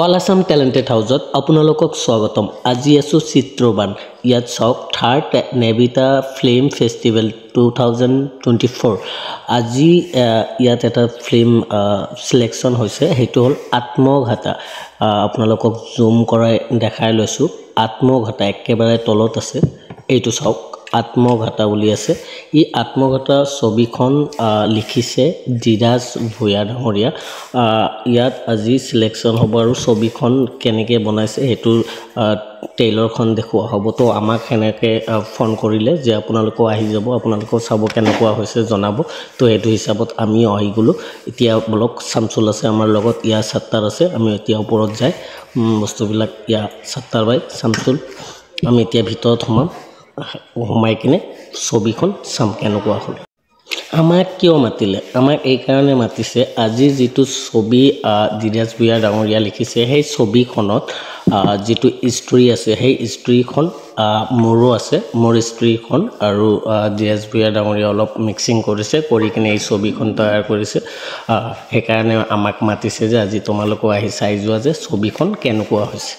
All Assam talented হাউচত আপোনালোকক স্বাগতম। আজি আছোঁ চিত্ৰবান। ইয়াত চাওক থাৰ্ড নেভিতা ফিল্ম ফেষ্টিভেল 2024। আজি ইয়াত এটা ফিল্ম চিলেকশ্যন হৈছে, সেইটো হ'ল আত্মঘাতা। আপোনালোকক জুম কৰাই দেখাই লৈছোঁ। আত্মঘাতা একেবাৰে তলত আছে, এইটো চাওক আত্মঘাতা বুলি আছে। ই আত্মঘাতা ছবিখন লিখিছে ধীৰাজ ভূঞা ডাঙৰীয়া। ইয়াত আজি চিলেকশ্যন হ'ব আৰু ছবিখন কেনেকৈ বনাইছে সেইটো ট্ৰেইলাৰখন দেখুওৱা হ'ব। তো আমাক সেনেকৈ ফোন কৰিলে যে আপোনালোকেও আহি যাব, আপোনালোকেও চাব কেনেকুৱা হৈছে জনাব। তো সেইটো হিচাপত আমি আহি গ'লোঁ। এতিয়া বলক শামছুল আছে আমাৰ লগত, ইয়াৰ ছাত্তাৰ আছে। আমি এতিয়া ওপৰত যাই বস্তুবিলাক ইয়াৰ ছাত্তাৰ বাই শামছুল আমি এতিয়া ভিতৰত সোমাই কিনে ছবিখন চাম কেনেকুৱা হ'ল। আমাক কিয় মাতিলে? আমাক এইকাৰণে মাতিছে, আজি যিটো ছবি ধীৰাজ ভূঞা ডাঙৰীয়া লিখিছে, সেই ছবিখনত যিটো ষ্টৰী আছে, সেই ষ্টৰীখন মোৰো আছে, মোৰ ষ্টৰীখন আৰু ধীৰাজ ভূঞা ডাঙৰীয়া অলপ মিক্সিং কৰিছে, কৰি কিনে এই ছবিখন তৈয়াৰ কৰিছে। সেইকাৰণে আমাক মাতিছে যে আজি তোমালোকেও আহি চাই যোৱা যে ছবিখন কেনেকুৱা হৈছে।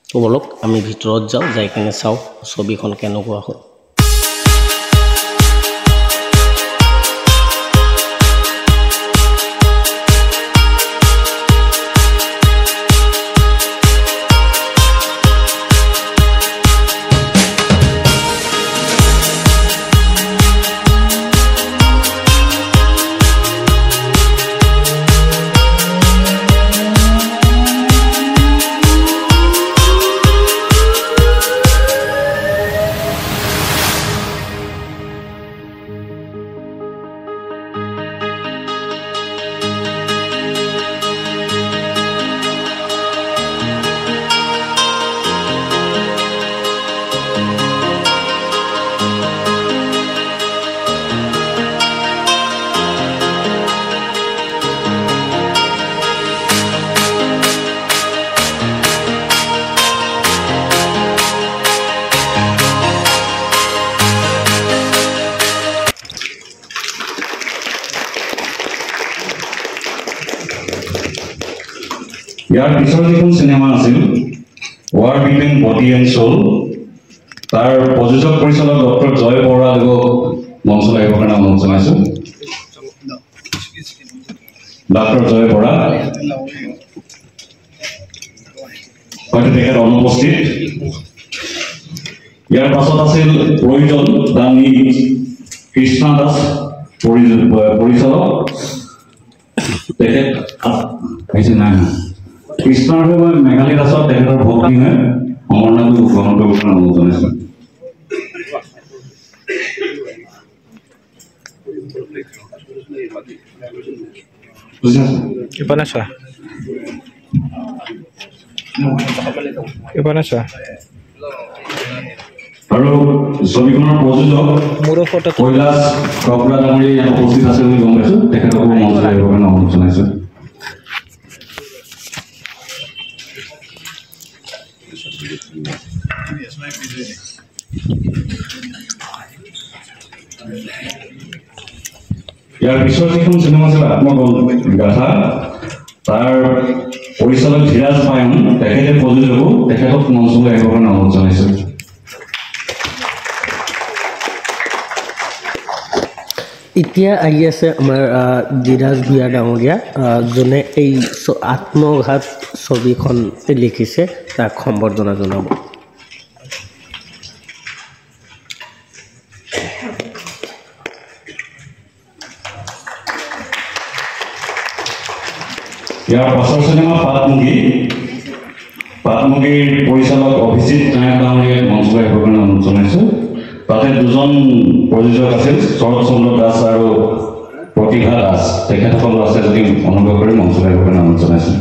তো বলক আমি ভিতৰত যাওঁ, যাই কিনে চাওঁ ছবিখন কেনেকুৱা হ'ল। ইয়াৰ পিছৰ যিখন চিনেমা আছিল ৱাৰ বিটুইন বডি এণ্ড চ'ল, তাৰ প্ৰযোজক পৰিচালক ডক্টৰ জয় বৰুৱাদেৱক মঞ্চলৈ আহিবৰ কাৰণে অনুৰোধ জনাইছোঁ। ডক্টৰ জয় বৰা হয়তো তেখেত অনুপস্থিত। ইয়াৰ পাছত আছিল প্ৰয়োজন দা নীড কৃষ্ণা দাস পৰিচালক, তেখেত আহিছে নাই কৃষ্ণৰ হৈ মই মেঘালী দাসক তেখেতৰ ভক্তি হৈ অমৰনাথ গ্ৰহণ কৰিব কাৰণে অনুৰোধ জনাইছোঁ। আৰু ছবিখনৰ প্ৰযোজক কৈলাশ ককৰা ডাঙৰীয়া ইয়াত উপস্থিত আছে বুলি গম পাইছোঁ, তেখেতকো মঞ্চলৈ আহিবৰ কাৰণে অনুৰোধ জনাইছোঁ। ইয়াৰ পিছৰ যিখন চিনেমা আছিল আত্মগাথা, তাৰ পৰিচালক ধীৰাজ পায়ন, তেখেতে প্ৰযোজকো, তেখেতক মঞ্চলৈ আহিবৰ কাৰণে অনুৰোধ জনাইছোঁ। এতিয়া আহি আছে আমাৰ ধীৰাজ ভূঞা ডাঙৰীয়া, যোনে এই আত্মঘাত ছবিখন লিখিছে, তাক সম্বৰ্ধনা জনাব। ইয়াৰ পাছৰ চিনেমা পাটমুগীৰ পৰিচালক অভিজিত নায়ক ডাঙৰীয়াক মঞ্চলৈ আহিবৰ কাৰণে অনুৰোধ জনাইছোঁ। তাতে দুজন প্ৰযোজক আছিল, শৰৎ চন্দ্ৰ দাস আৰু প্ৰতিভা দাস, তেখেতসকল আছে যদি অনুগ্ৰহ কৰি মঞ্চলৈ আহিবৰ কাৰণে অনুৰোধ জনাইছোঁ।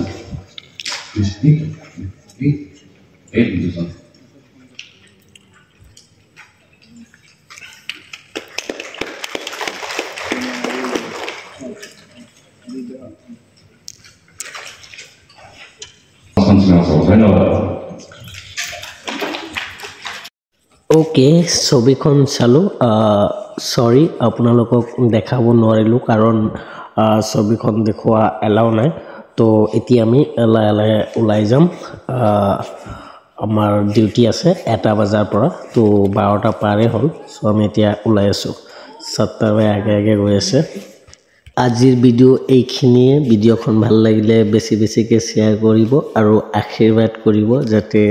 ধন্যবাদ। ওকে, ছবিখন চালোঁ। চৰি আপোনালোকক দেখাব নোৱাৰিলোঁ, কাৰণ ছবিখন দেখুওৱা এলাও নাই। তো এতিয়া আমি লাহে লাহে ওলাই যাম আমাৰ ডিউটি আছে 1টা বজাৰ পৰা তো 12টা পাৰে হ'ল সো আমি এতিয়া ওলাই আছো 7টা আগে আগে গৈ আছে আজিৰ ভিডিও এইখিনিয়ে ভিডিওখন ভাল লাগিলে বেছিকে শেয়াৰ কৰিব আৰু আশীৰ্বাদ কৰিব যাতে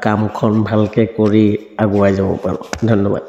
কামখন ভালকে কৰি আগুৱাই যাব পাৰো ধন্যবাদ